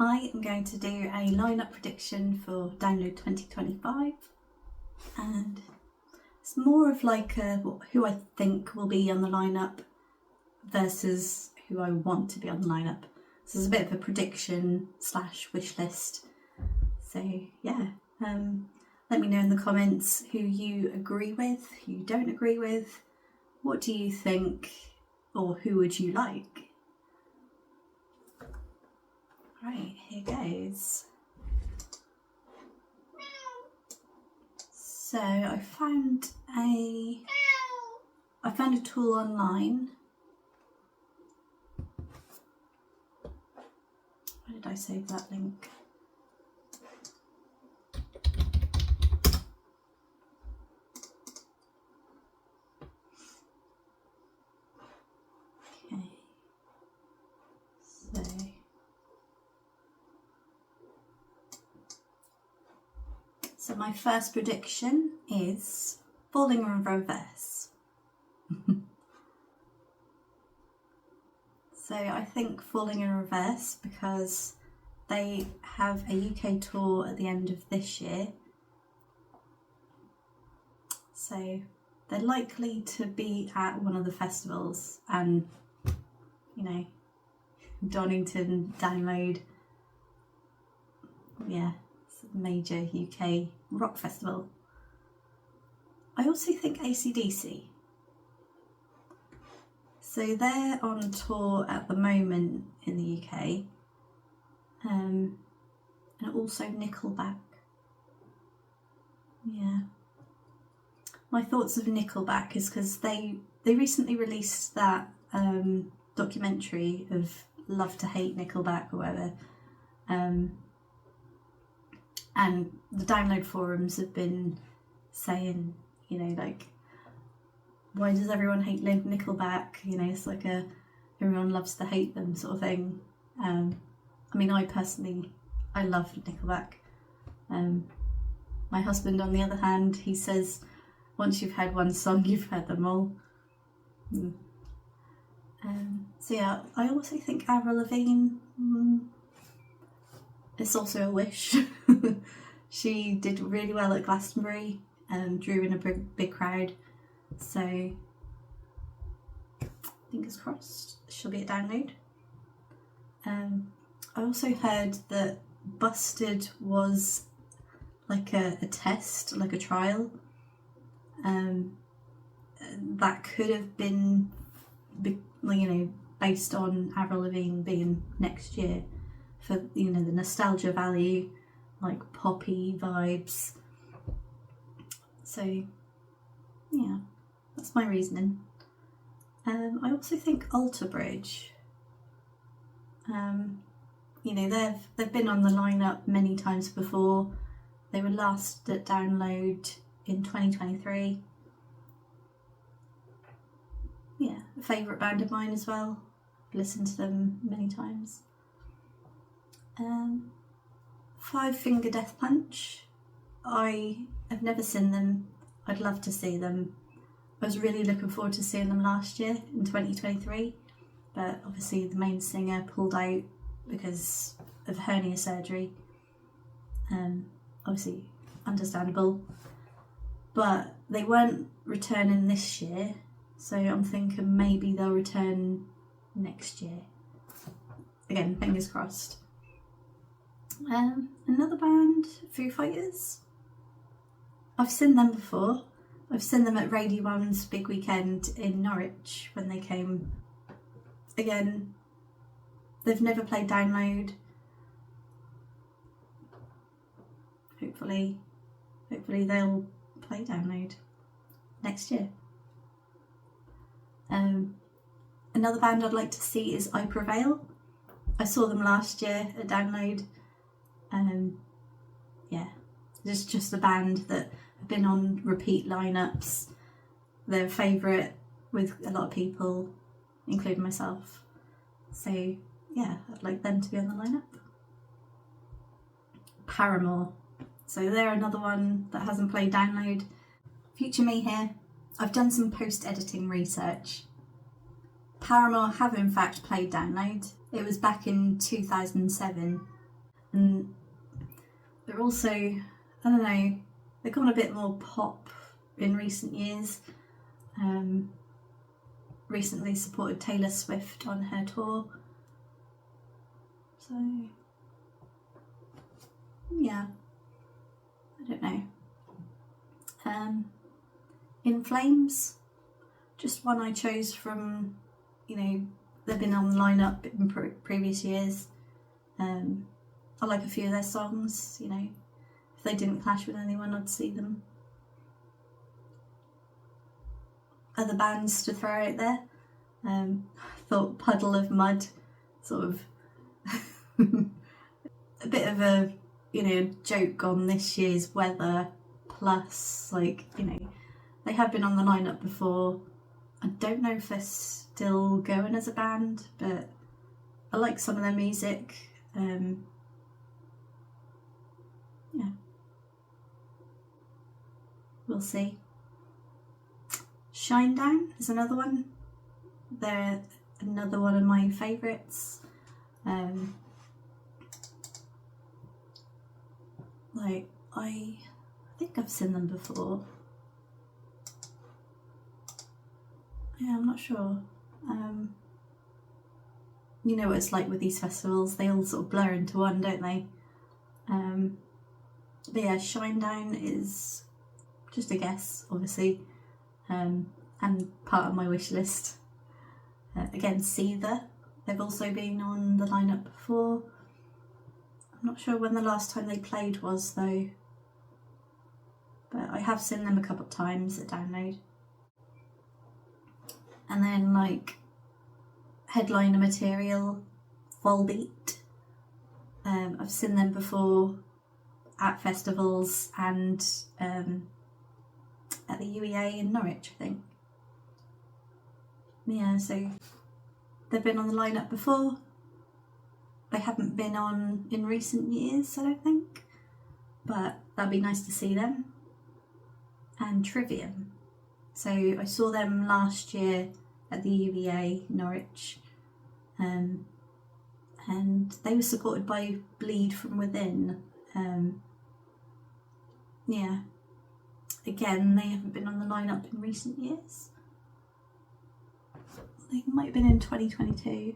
I am going to do a lineup prediction for Download 2025, and it's more of like who I think will be on the lineup versus who I want to be on the lineup. So it's a bit of a prediction / wish list. So yeah, let me know in the comments who you agree with, who you don't agree with. What do you think, or who would you like? Right, here goes. So I found a tool online. Where did I save that link? Okay. So my first prediction is Falling in Reverse. So I think Falling in Reverse because they have a UK tour at the end of this year. So they're likely to be at one of the festivals, and you know, Donington Download, yeah, it's a major UK rock festival. I also think AC/DC. So they're on tour at the moment in the UK, and also Nickelback. Yeah. My thoughts of Nickelback is because they recently released that documentary of Love to Hate Nickelback or whatever, and the Download forums have been saying, you know, like, why does everyone hate Nickelback? You know, it's like everyone loves to hate them sort of thing. I mean, I love Nickelback. My husband, on the other hand, he says once you've heard one song, you've heard them all. So yeah, I also think Avril Lavigne, it's also a wish. She did really well at Glastonbury, drew in a big crowd. So fingers crossed she'll be at Download. I also heard that Busted was like a test, like a trial. That could have been, you know, based on Avril Lavigne being next year for, you know, the nostalgia value, like poppy vibes. So yeah, that's my reasoning. I also think Alter Bridge. You know, they've been on the lineup many times before. They were last at Download in 2023. Yeah, a favourite band of mine as well. I've listened to them many times. Five Finger Death Punch. I have never seen them. I'd love to see them. I was really looking forward to seeing them last year in 2023, but obviously the main singer pulled out because of hernia surgery. Obviously understandable, but they weren't returning this year, so I'm thinking maybe they'll return next year. Again, fingers crossed. Another band, Foo Fighters. I've seen them before. I've seen them at Radio 1's big weekend in Norwich when they came. Again, they've never played Download. Hopefully they'll play Download next year. Another band I'd like to see is I Prevail. I saw them last year at Download. Yeah, it's just a band that have been on repeat lineups. They're a favourite with a lot of people, including myself. So yeah, I'd like them to be on the lineup. Paramore. So they're another one that hasn't played Download. Future me here. I've done some post-editing research. Paramore have in fact played Download. It was back in 2007 and they're also, I don't know, they've gone a bit more pop in recent years. Recently supported Taylor Swift on her tour, so yeah, I don't know. In Flames, just one I chose from, they've been on the lineup in previous years. I like a few of their songs, if they didn't clash with anyone, I'd see them. Other bands to throw out there, I thought Puddle of Mudd, sort of a bit of a joke on this year's weather, plus they have been on the lineup before. I don't know if they're still going as a band, but I like some of their music. Yeah, we'll see. Shinedown is another one. They're another one of my favourites. I think I've seen them before. Yeah, I'm not sure. You know what it's like with these festivals, they all sort of blur into one, don't they? But yeah, Shinedown is just a guess, obviously, and part of my wish list. Again, Seether, they've also been on the lineup before. I'm not sure when the last time they played was though, but I have seen them a couple of times at Download. And then headliner material, Volbeat. I've seen them before at festivals and at the UEA in Norwich, I think. Yeah, so they've been on the lineup before. They haven't been on in recent years, I don't think, but that'd be nice to see them. And Trivium. So I saw them last year at the UEA Norwich, and they were supported by Bleed From Within. Yeah, again, they haven't been on the lineup in recent years. They might have been in 2022.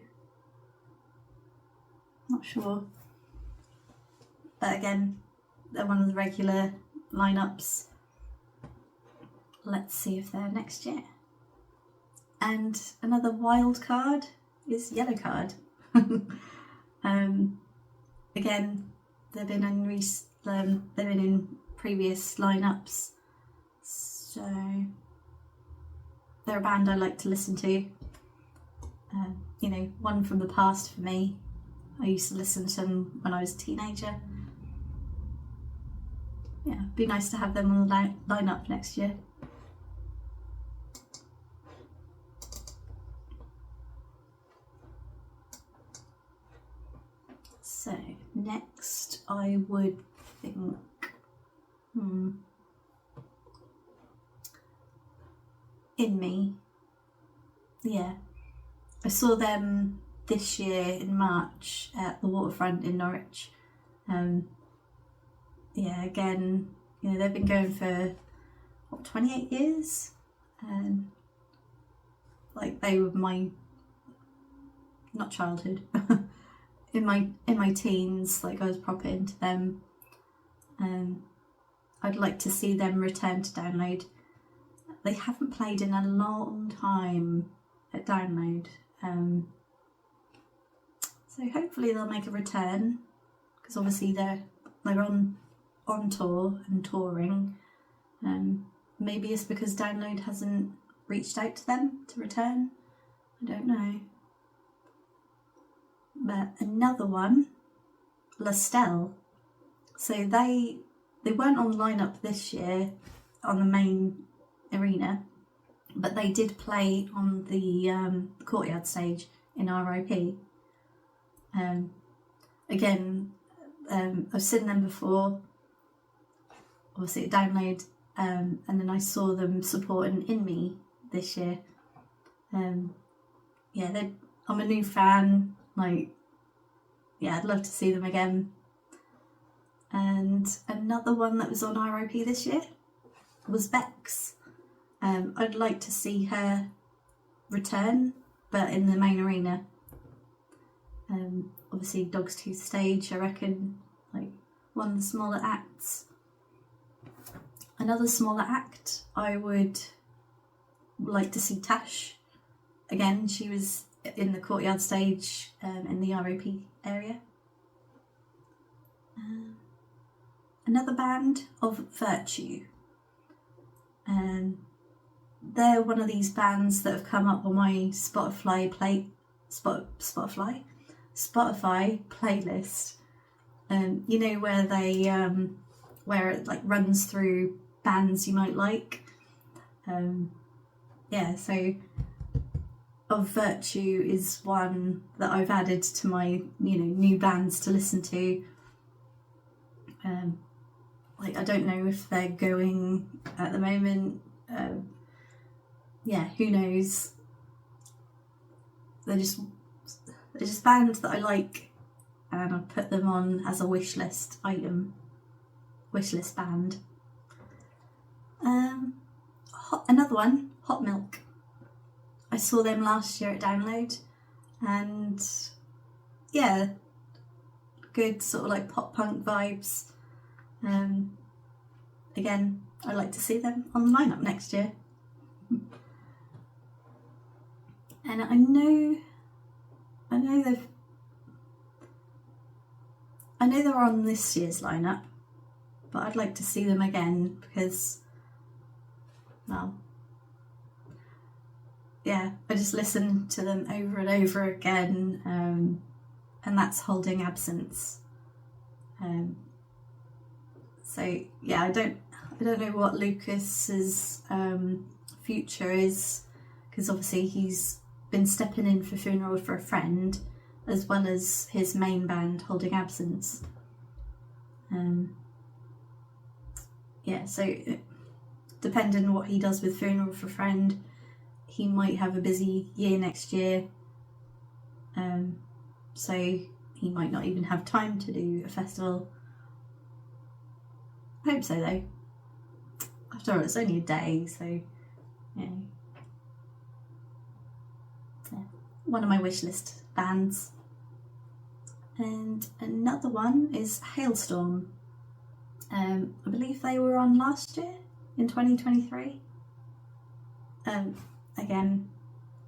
Not sure. But again, they're one of the regular lineups. Let's see if they're next year. And another wild card is Yellowcard. Again, they've been in previous lineups, so they're a band I like to listen to. One from the past for me. I used to listen to them when I was a teenager. Yeah, it'd be nice to have them on the lineup next year. So next I would think InMe. Yeah, I saw them this year in March at the Waterfront in Norwich. Yeah, again, they've been going for 28 years, and they were my, not childhood, in my teens. I was proper into them. I'd like to see them return to Download. They haven't played in a long time at Download. So hopefully they'll make a return, because obviously they're on tour and touring. Maybe it's because Download hasn't reached out to them to return. I don't know. But another one, Lastelle. So they weren't on the lineup this year on the main arena, but they did play on the courtyard stage in RIP. Again, I've seen them before, obviously at Download, and then I saw them supporting InMe this year. Yeah, I'm a new fan. I'd love to see them again. And another one that was on ROP this year was Bex. I'd like to see her return, but in the main arena. Obviously Dogstooth stage, I reckon, like one of the smaller acts. Another smaller act, I would like to see Tash. Again, she was in the courtyard stage in the ROP area. Another band of Virtue. They're one of these bands that have come up on my Spotify playlist. You know, where they where it like runs through bands you might like. Yeah, so Of Virtue is one that I've added to my, new bands to listen to. Like, I don't know if they're going at the moment. Yeah, who knows? They're just bands that I like, and I put them on as a wishlist item, wishlist band. Another one, Hot Milk. I saw them last year at Download, and yeah, good sort of like pop punk vibes. Again, I'd like to see them on the lineup next year. And I know they're on this year's lineup, but I'd like to see them again because, well, yeah, I just listen to them over and over again, and that's Holding Absence. So yeah, I don't know what Lucas's future is, because obviously he's been stepping in for Funeral for a Friend, as well as his main band Holding Absence. Yeah, so depending on what he does with Funeral for a Friend, he might have a busy year next year. So he might not even have time to do a festival. I hope so though. After all, it's only a day, so yeah. One of my wish list bands. And another one is Hailstorm. I believe they were on last year in 2023. Again,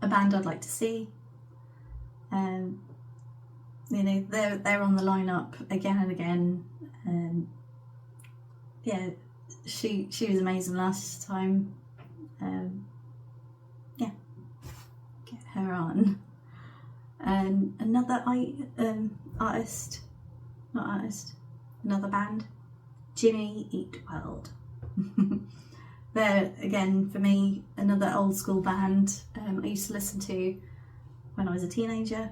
a band I'd like to see. They're on the lineup again and again. Yeah, she was amazing last time. Yeah, get her on. And another another band, Jimmy Eat World. They're, again, for me, another old school band I used to listen to when I was a teenager.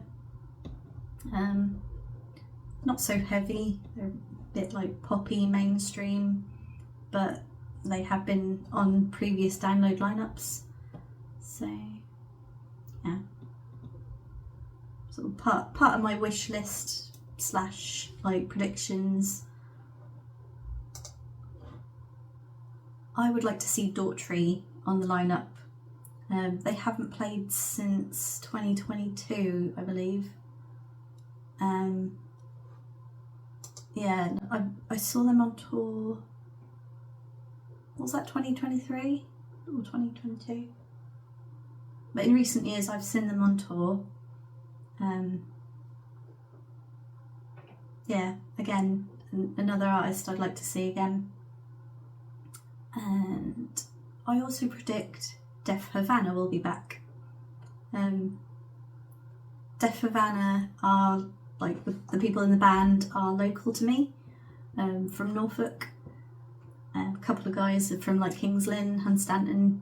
Not so heavy, they're a bit like poppy mainstream, but they have been on previous Download lineups. So yeah, sort of part of my wish list / like predictions. I would like to see Daughtry on the lineup. They haven't played since 2022, I believe. Yeah, I saw them on tour. What was that, 2023 or 2022? But in recent years, I've seen them on tour. Yeah, again, another artist I'd like to see again. And I also predict Def Havana will be back. Def Havana are, like, the people in the band are local to me, from Norfolk. A couple of guys are from like Kings Lynn, Hunstanton.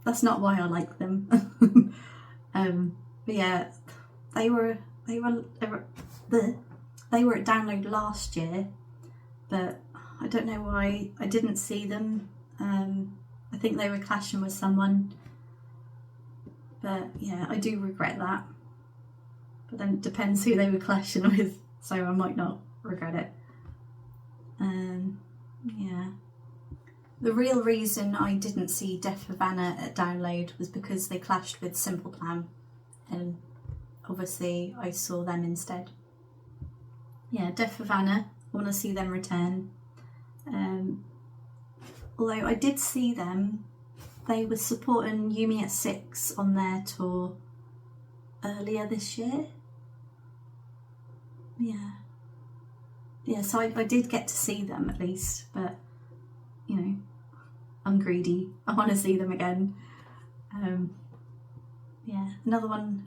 That's not why I like them. But yeah, they were at Download last year, but I don't know why I didn't see them. I think they were clashing with someone, but yeah, I do regret that. But then it depends who they were clashing with, so I might not regret it. Yeah. The real reason I didn't see Death Havana at Download was because they clashed with Simple Plan, and obviously I saw them instead. Yeah, Death Havana, I want to see them return. Although I did see them, they were supporting Yumi at 6 on their tour earlier this year. Yeah, so I did get to see them at least, but you know, I'm greedy. I want to see them again. Yeah, another one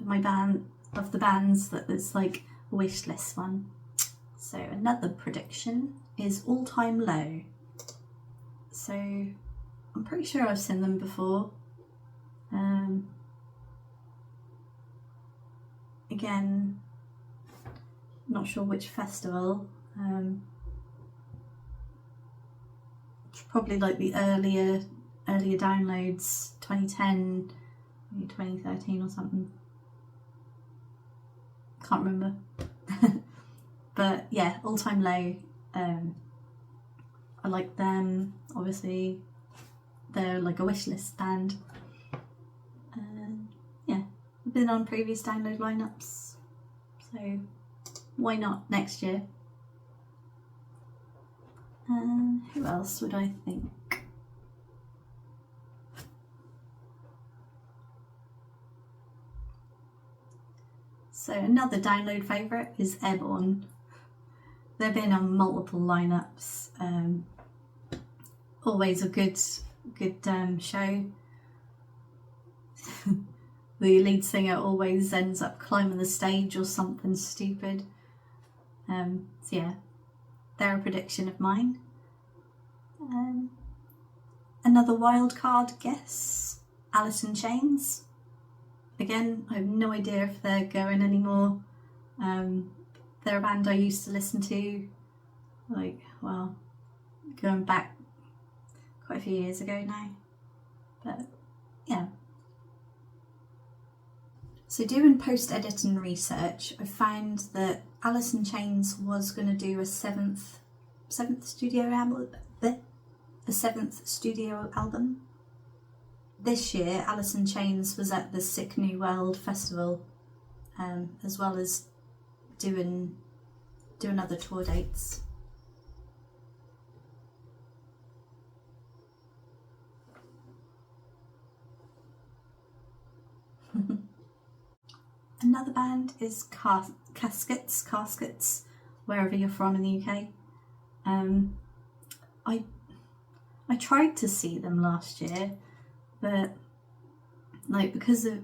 of the bands that is like a wish list one. So another prediction is All Time Low. So I'm pretty sure I've seen them before. Again, not sure which festival. It's probably like the earlier downloads, 2010, maybe 2013 or something. Can't remember. But yeah, All Time Low. I like them. Obviously, they're like a wishlist band. Yeah, I've been on previous Download lineups, so why not next year? Who else would I think? So another Download favourite is Airborne. They've been on multiple lineups. Always a good show. The lead singer always ends up climbing the stage or something stupid. So yeah, they're a prediction of mine. Another wildcard guess, Alice in Chains. Again, I have no idea if they're going anymore. They're a band I used to listen to, going back quite a few years ago now. But yeah. So doing post-edit and research, I found that Alice in Chains was going to do a seventh studio album. This year, Alice in Chains was at the Sick New World Festival, as well as doing other tour dates. Another band is Caskets, wherever you're from in the UK. I tried to see them last year, but because they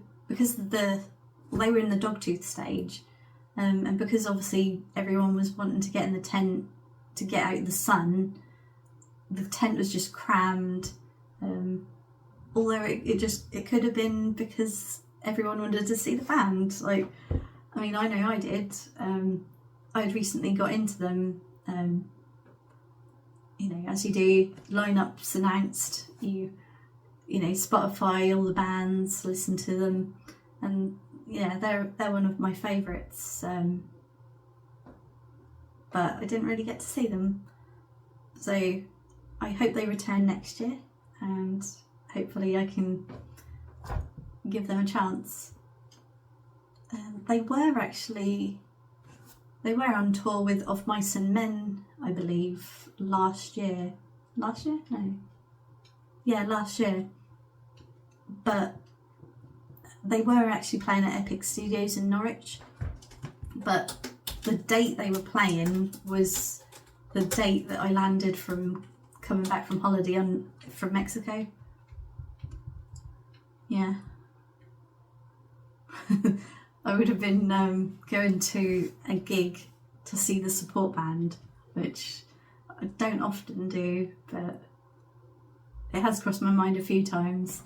were in the Dogtooth stage, and because obviously everyone was wanting to get in the tent to get out of the sun, the tent was just crammed. Although it could have been because everyone wanted to see the band. I know I did. I'd recently got into them. As you do, lineups announced, you Spotify all the bands, listen to them, and yeah, they're one of my favourites. But I didn't really get to see them, so I hope they return next year, and hopefully I can give them a chance. They were on tour with Of Mice and Men, I believe, last year. Last year? No. Yeah, last year. But they were actually playing at Epic Studios in Norwich. But the date they were playing was the date that I landed from coming back from holiday from Mexico. Yeah. I would have been going to a gig to see the support band, which I don't often do, but it has crossed my mind a few times.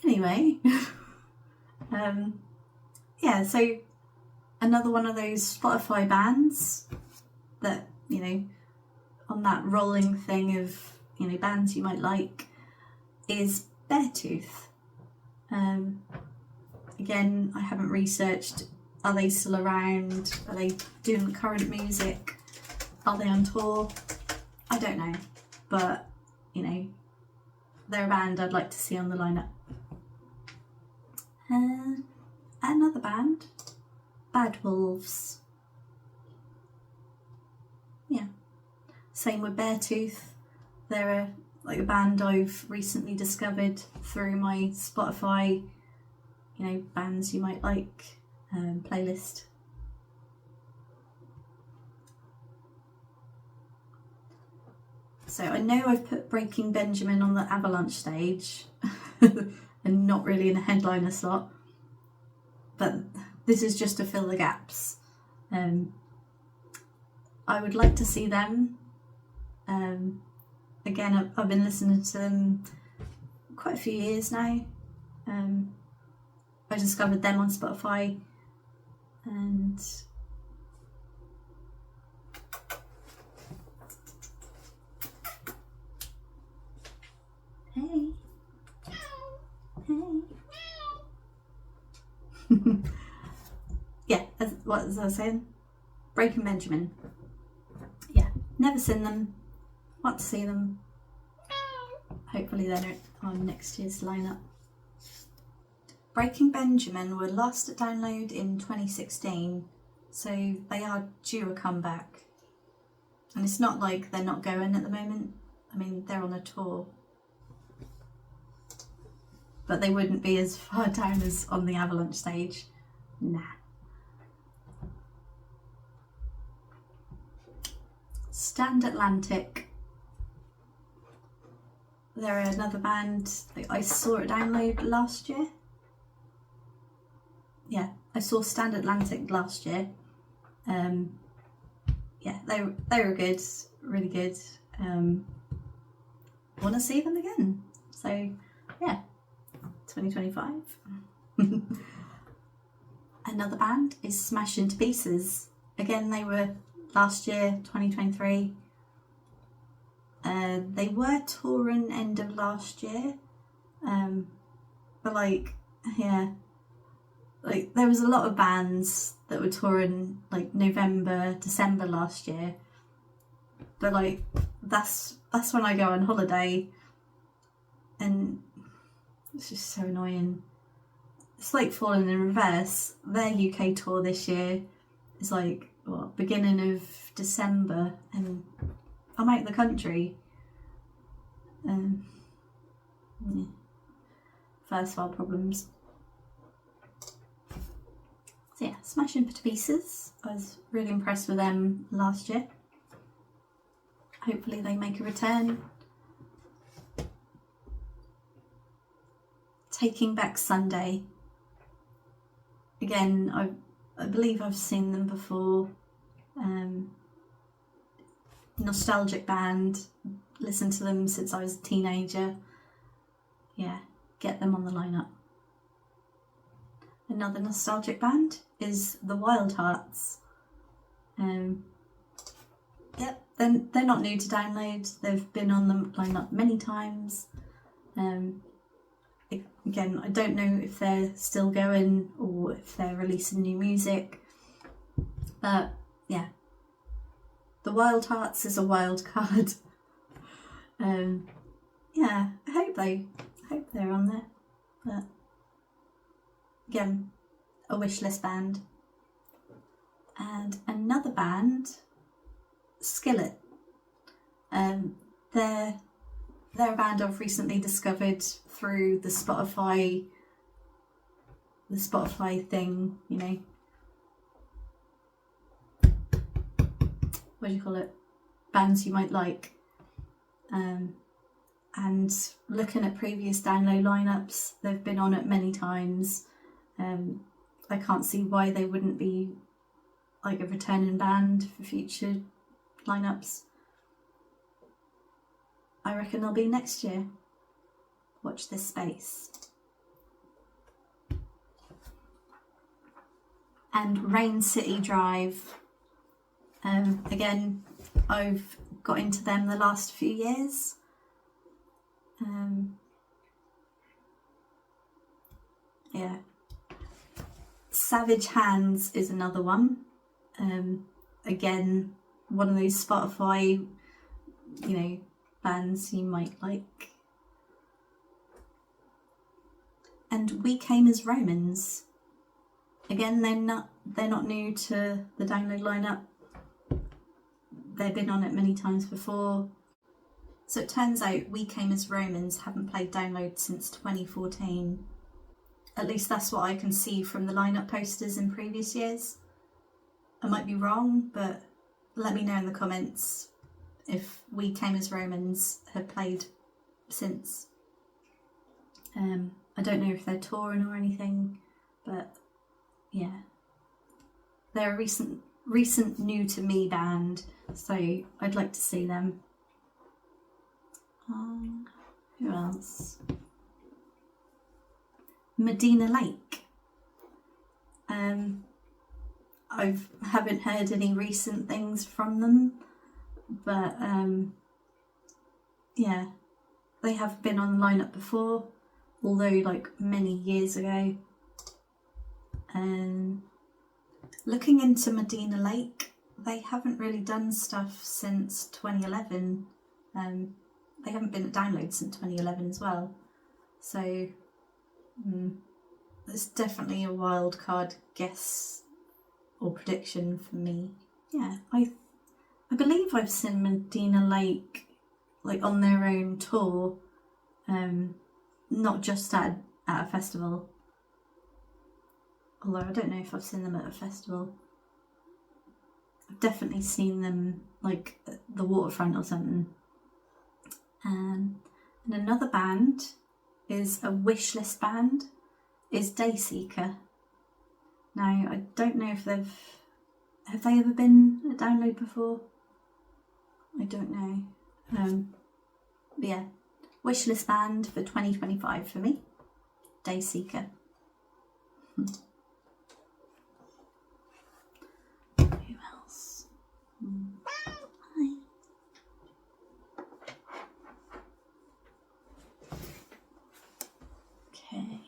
Anyway, yeah, so another one of those Spotify bands that, on that rolling thing of, bands you might like. is Beartooth. Again, I haven't researched, are they still around? Are they doing current music? Are they on tour? I don't know, but you know, they're a band I'd like to see on the lineup. Another band, Bad Wolves. Yeah, same with Beartooth. They're a band I've recently discovered through my Spotify, you know, bands you might like playlist. So I know I've put Breaking Benjamin on the Avalanche stage and not really in a headliner slot, but this is just to fill the gaps. I would like to see them. Again, I've been listening to them quite a few years now. I discovered them on Spotify, and hey. Yeah, what was I saying? Breaking Benjamin. Yeah, never seen them. Want to see them. Hopefully they're on next year's lineup. Breaking Benjamin were last at Download in 2016, so they are due a comeback. And it's not like they're not going at the moment. I mean, they're on a tour. But they wouldn't be as far down as on the Avalanche stage. Nah. Stand Atlantic. They're another band that I saw at Download last year. Yeah, I saw Stand Atlantic last year. Yeah, they were good, really good. Want to see them again. So, yeah, 2025. Another band is Smash Into Pieces. Again, they were last year, 2023. They were touring end of last year, but yeah, there was a lot of bands that were touring November, December last year, but that's when I go on holiday, and it's just so annoying. It's like Falling in Reverse. Their UK tour this year is beginning of December, and I'm out of the country. Yeah. First world problems. So yeah, Smash Into Pieces. I was really impressed with them last year. Hopefully they make a return. Taking Back Sunday. Again, I believe I've seen them before. Nostalgic band. Listened to them since I was a teenager. Yeah, get them on the lineup. Another nostalgic band is the Wild Hearts. Yep, they're not new to Download. They've been on the lineup many times. Again, I don't know if they're still going or if they're releasing new music. But yeah, the Wild Hearts is a wild card. Yeah, I hope they're on there. But again, a wish list band. And another band, Skillet. They're a band I've recently discovered through the Spotify thing, you know. What do you call it? Bands you might like. And looking at previous Download lineups, they've been on it many times. I can't see why they wouldn't be a returning band for future lineups. I reckon they'll be next year. Watch this space. And Rain City Drive. Again, I've got into them the last few years. Savage Hands is another one. Again, one of those Spotify, bands you might like. And We Came as Romans. Again, they're not new to the Download lineup. They've been on it many times before. So it turns out We Came as Romans haven't played Download since 2014. At least that's what I can see from the lineup posters in previous years. I might be wrong, but let me know in the comments if We Came as Romans have played since. I don't know if they're touring or anything, but yeah. They're a recent new to me band, so I'd like to see them. Who else? Medina Lake. I haven't heard any recent things from them, but yeah, they have been on the lineup before, although like many years ago. Looking into Medina Lake, they haven't really done stuff since 2011. They haven't been at Download since 2011 as well, so it's definitely a wild card guess or prediction for me. Yeah, I believe I've seen Medina Lake like on their own tour, not just at a festival. Although I don't know if I've seen them at a festival. I've definitely seen them like at the waterfront or something. And another band is a wishlist band, is Dayseeker. Now, I don't know if have they ever been at Download before? I don't know. But yeah, wishlist band for 2025 for me, Dayseeker. Who else? Hi. Okay.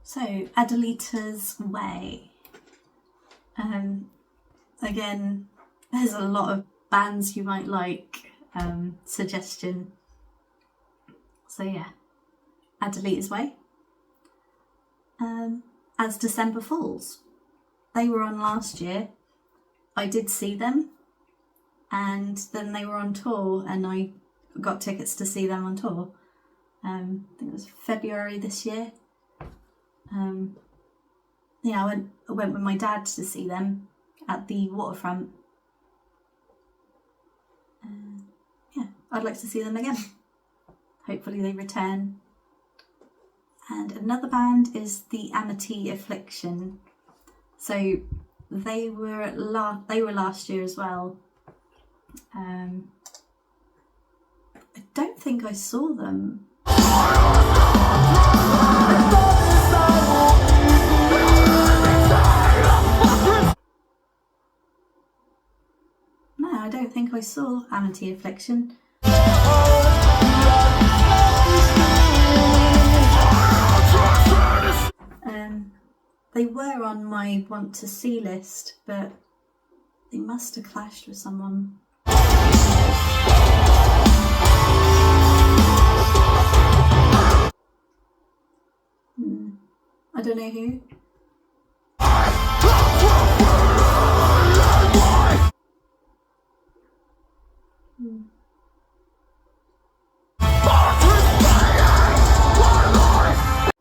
So, Adelita's Way. Again, there's a lot of bands you might like, suggestion. So yeah, Adelita's Way. As December Falls. They were on last year. I did see them, and then they were on tour, and I got tickets to see them on tour. I think it was February this year. Yeah, I went with my dad to see them at the waterfront. Yeah, I'd like to see them again. Hopefully they return. And another band is the Amity Affliction. So they were last year as well. I don't think I saw them. No, I don't think I saw Amity Affliction. They were on my want to see list, but they must have clashed with someone. I don't know who.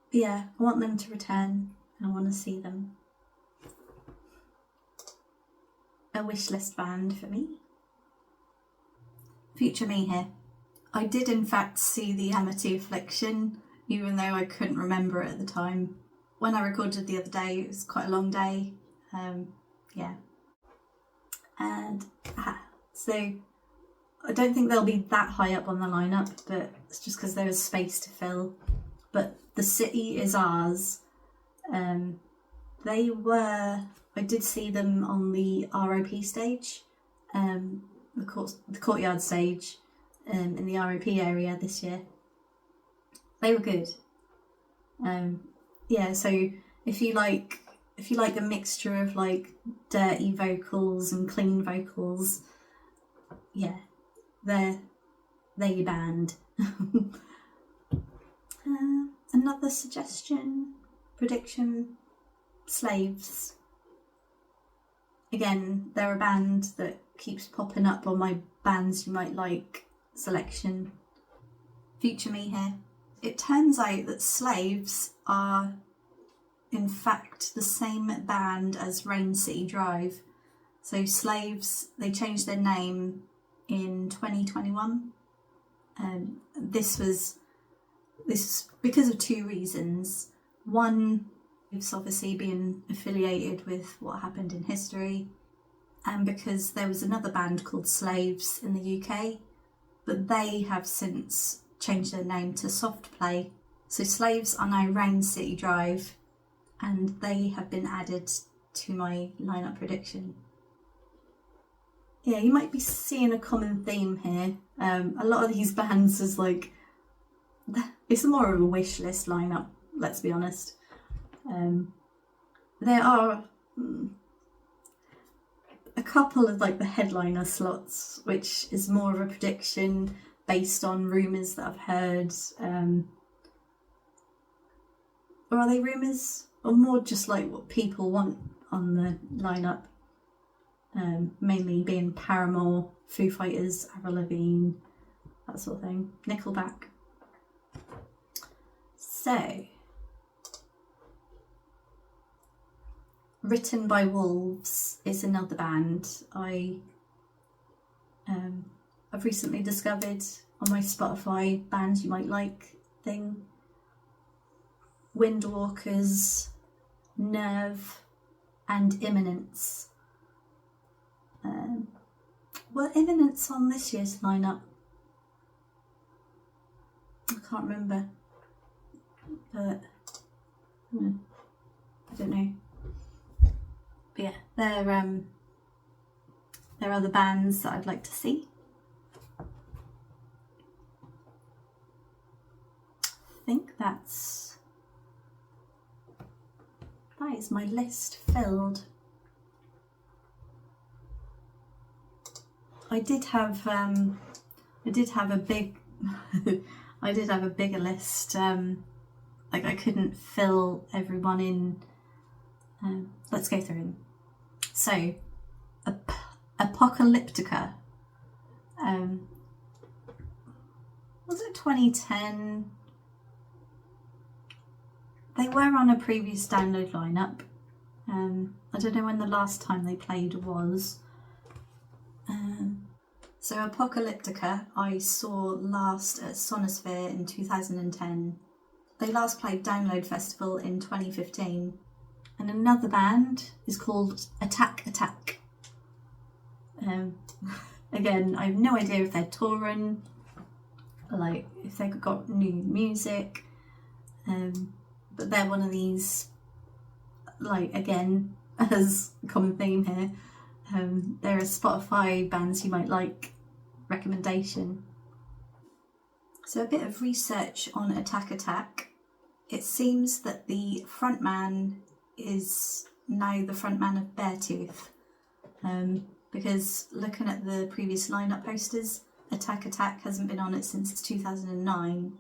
Yeah, I want them to return. I want to see them. A wishlist band for me. Future me here. I did in fact see the Amity Affliction, even though I couldn't remember it at the time. When I recorded the other day, it was quite a long day. Yeah. And so I don't think they'll be that high up on the lineup, but it's just because there was space to fill. But The City Is Ours. I did see them on the ROP stage, the courtyard stage, in the ROP area this year. They were good. Yeah, so if you like if you like a mixture of like dirty vocals and clean vocals, yeah, they're your band. Another prediction, Slaves. Again, they're a band that keeps popping up on my bands you might like selection. Future me here. It turns out that Slaves are in fact the same band as Rain City Drive. So Slaves, they changed their name in 2021. This was because of two reasons. One, it's obviously being affiliated with what happened in history, and because there was another band called Slaves in the UK, but they have since changed their name to Soft Play. So Slaves are now Rain City Drive, and they have been added to my lineup prediction. Yeah, you might be seeing a common theme here. A lot of these bands is like, it's more of a wish list lineup, let's be honest. There are a couple of like the headliner slots, which is more of a prediction based on rumours that I've heard. Or are they rumours? Or more just like what people want on the lineup? Mainly being Paramore, Foo Fighters, Avril Lavigne, that sort of thing. Nickelback. So, Written by Wolves is another band I've recently discovered on my Spotify bands you might like thing. Windwalkers, Nerve, and Imminence. Were Imminence on this year's lineup? I can't remember, but I don't know. But yeah, there are other bands that I'd like to see. I think that is my list filled. I did have a big I did have a bigger list. Like I couldn't fill everyone in. Let's go through them. So, Apocalyptica. Was it 2010? They were on a previous download lineup. I don't know when the last time they played was. So Apocalyptica I saw last at Sonosphere in 2010. They last played Download Festival in 2015. And another band is called Attack Attack. Again, I have no idea if they're touring, like if they've got new music. But they're one of these, like again, as a common theme here, they're a Spotify bands you might like recommendation. So a bit of research on Attack Attack. It seems that the frontman is now the frontman of Beartooth, because looking at the previous lineup posters, Attack Attack hasn't been on it since 2009.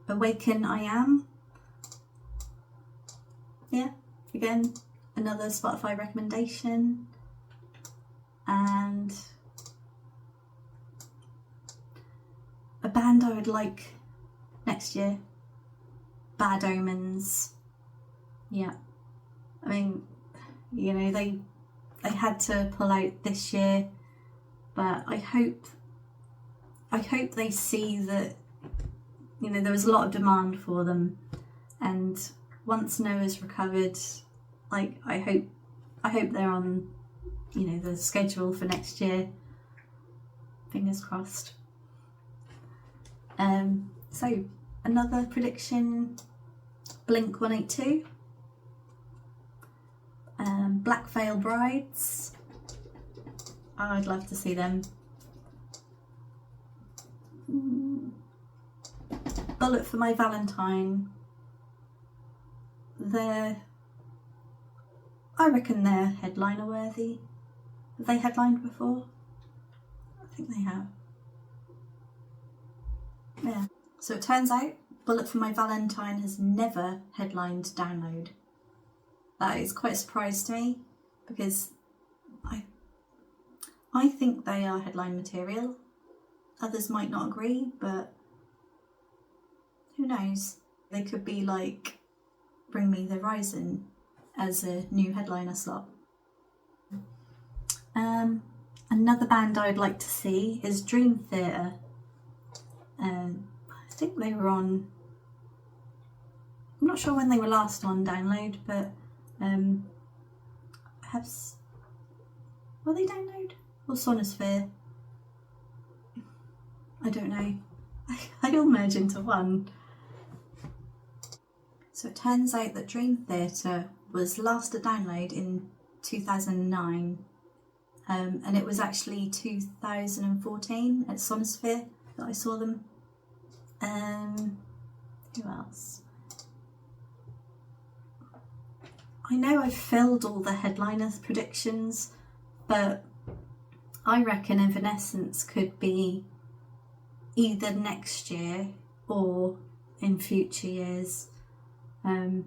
Awaken I Am. Yeah, again, another Spotify recommendation. And a band I would like next year, Bad Omens. Yeah, I mean, you know, they had to pull out this year, but I hope they see that, you know, there was a lot of demand for them, and once Noah's recovered, like I hope they're on, you know, the schedule for next year. Fingers crossed. So another prediction, Blink 182, Black Veil Brides. I'd love to see them. Bullet for My Valentine. I reckon they're headliner worthy. Have they headlined before? I think they have. Yeah. So it turns out Bullet for My Valentine has never headlined Download. That is quite a surprise to me, because I think they are headline material. Others might not agree, but who knows? They could be like Bring Me the Horizon as a new headliner slot. Another band I'd like to see is Dream Theater. I think they were on, I'm not sure when they were last on Download, but perhaps, were they Download or Sonosphere? I don't know. They all merge into one. So it turns out that Dream Theater was last at Download in 2009, and it was actually 2014 at Sonosphere that I saw them. Who else? I know I've filled all the headliners predictions, but I reckon Evanescence could be either next year or in future years. I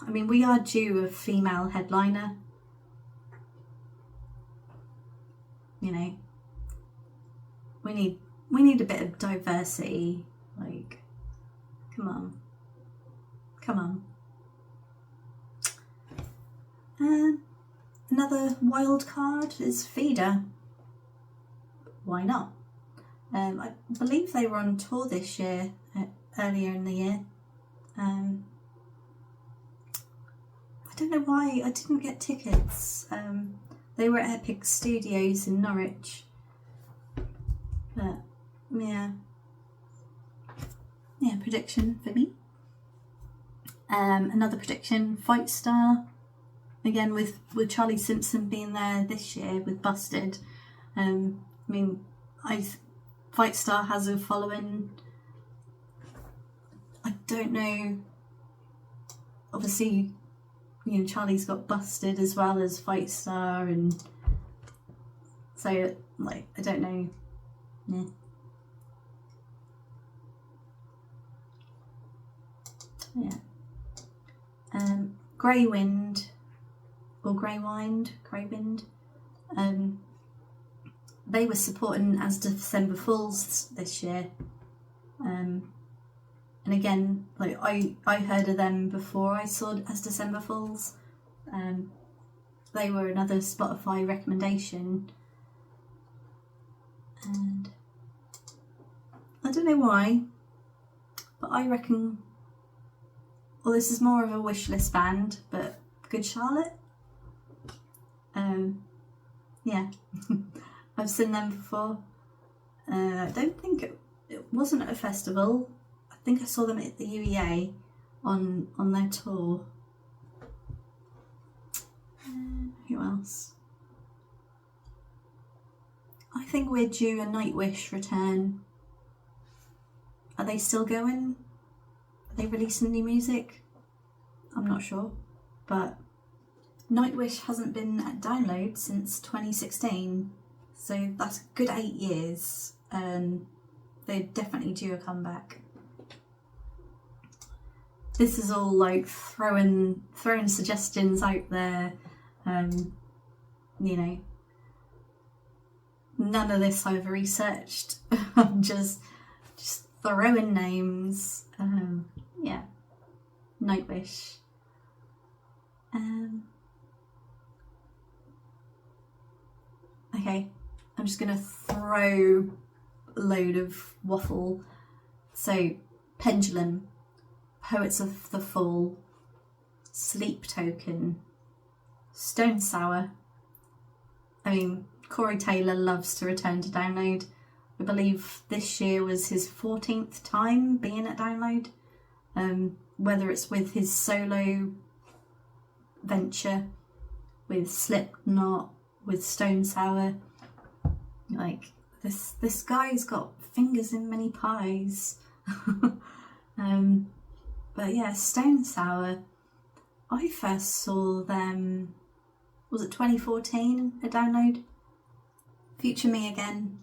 mean, we are due a female headliner. You know, we need a bit of diversity. Like, come on. Another wild card is Feeder. Why not? I believe they were on tour this year, earlier in the year. I don't know why I didn't get tickets. They were at Epic Studios in Norwich. But yeah, prediction for me. Another prediction, Fight Star. Again, with Charlie Simpson being there this year with Busted. I mean, Fight Star has a following. I don't know. Obviously, you know, Charlie's got Busted as well as Fight Star, and so like, I don't know. Yeah. Grey Wind or Grey Wind. They were supporting As December Falls this year. And again, like I heard of them before I saw As December Falls. They were another Spotify recommendation. And I don't know why, but I reckon, well, this is more of a wish list band, but Good Charlotte. Yeah. I've seen them before. I don't think it wasn't at a festival. I think I saw them at the UEA on their tour. Who else? I think we're due a Nightwish return. Are they still going? Are they releasing new music? I'm not sure, but Nightwish hasn't been at Download since 2016, so that's a good 8 years. They're definitely due a comeback. This is all like throwing suggestions out there. You know, none of this I've researched. I'm just throwing names. Yeah, Nightwish. Okay, I'm just gonna throw a load of waffle. So, Pendulum, Poets of the Fall, Sleep Token, Stone Sour. I mean, Corey Taylor loves to return to Download. I believe this year was his 14th time being at Download. Whether it's with his solo venture, with Slipknot, with Stone Sour, like this guy's got fingers in many pies. But yeah, Stone Sour, I first saw them, was it 2014, a Download? Future Me Again.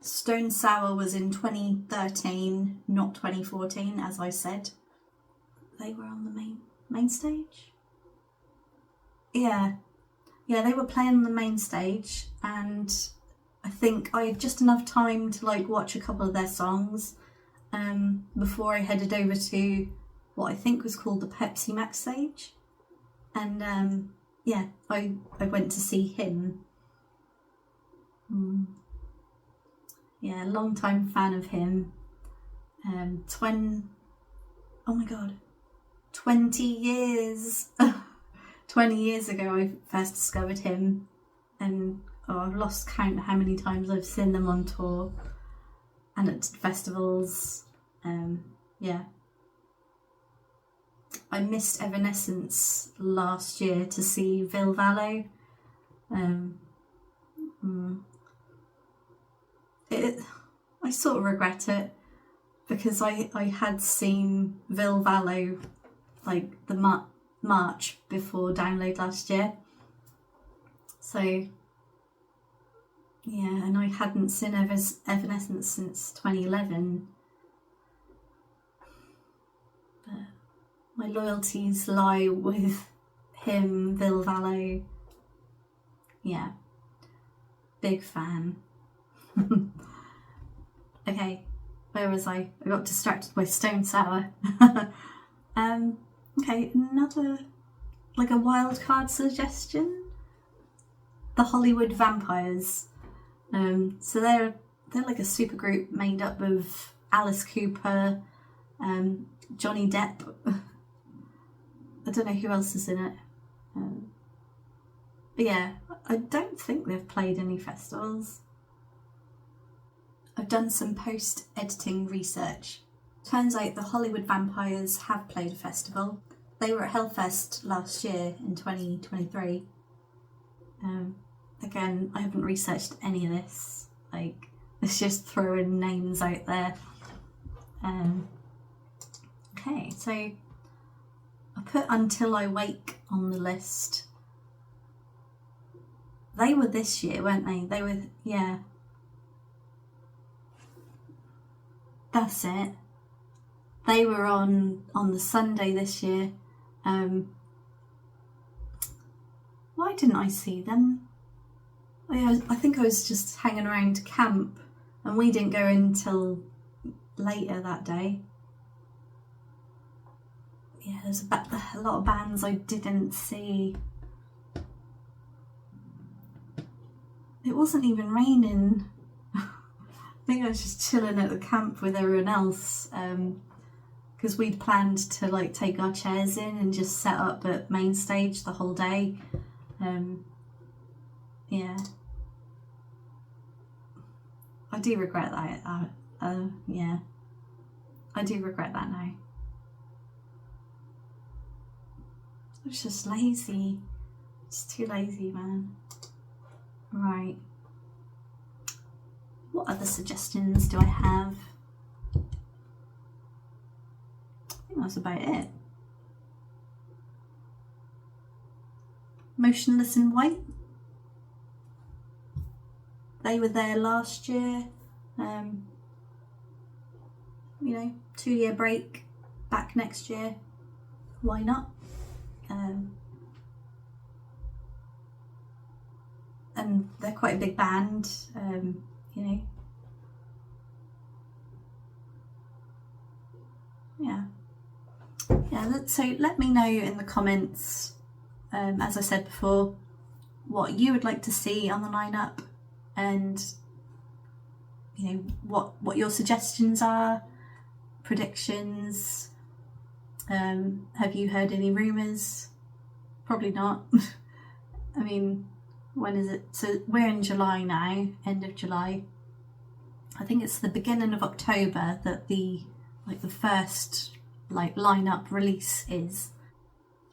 Stone Sour was in 2013, not 2014, as I said. They were on the main stage? Yeah, they were playing on the main stage, and I think I had just enough time to like watch a couple of their songs before I headed over to what I think was called the Pepsi Max stage, and I went to see him. Yeah, long time fan of him. 20 years. 20 years ago I first discovered him, and I've lost count how many times I've seen them on tour and at festivals. I missed Evanescence last year to see Vil Vallo. I sort of regret it, because I had seen Vil Vallo like the March before Download last year. So yeah, and I hadn't seen Evanescence since 2011. But my loyalties lie with him, Vil Vallo. Yeah, big fan. Okay, where was I? I got distracted by Stone Sour. Okay, another, like a wild card suggestion. The Hollywood Vampires. So they're like a supergroup made up of Alice Cooper, Johnny Depp. I don't know who else is in it. But yeah, I don't think they've played any festivals. I've done some post-editing research. Turns out the Hollywood Vampires have played a festival. They were at Hellfest last year in 2023. Again, I haven't researched any of this. Like, it's just throwing names out there. Okay, so I put Until I Wake on the list. They were this year, weren't they? They were, yeah. That's it. They were on the Sunday this year. Why didn't I see them? I think I was just hanging around camp, and we didn't go until later that day. Yeah, there's a lot of bands I didn't see. It wasn't even raining. I think I was just chilling at the camp with everyone else, because we'd planned to like take our chairs in and just set up at main stage the whole day. Yeah, I do regret that. Yeah, I do regret that now. I was just lazy. Just too lazy, man. Right. What other suggestions do I have? I think that's about it. Motionless in White. They were there last year. 2-year break, back next year. Why not? And they're quite a big band, Yeah, so let me know in the comments, as I said before, what you would like to see on the lineup, and what your suggestions are, predictions. Have you heard any rumours? Probably not. I mean, when is it? So we're in July now, end of July. I think it's the beginning of October that the first lineup release is.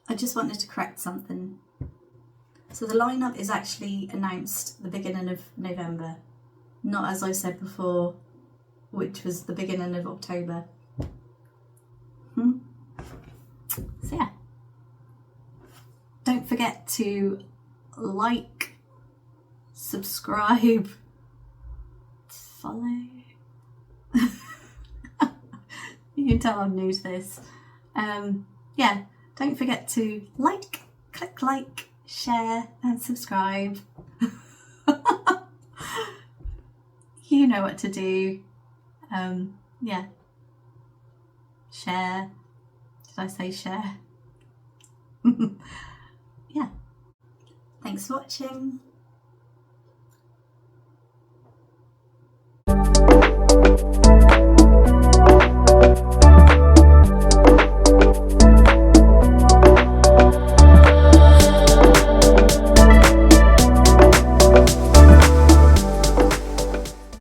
I just wanted to correct something. So the lineup is actually announced the beginning of November, not as I said before, which was the beginning of October. So yeah, don't forget to like, subscribe, follow. You can tell I'm new to this. Yeah, don't forget to click like, share and subscribe. You know what to do. Yeah, share. Did I say share? Yeah. Thanks for watching.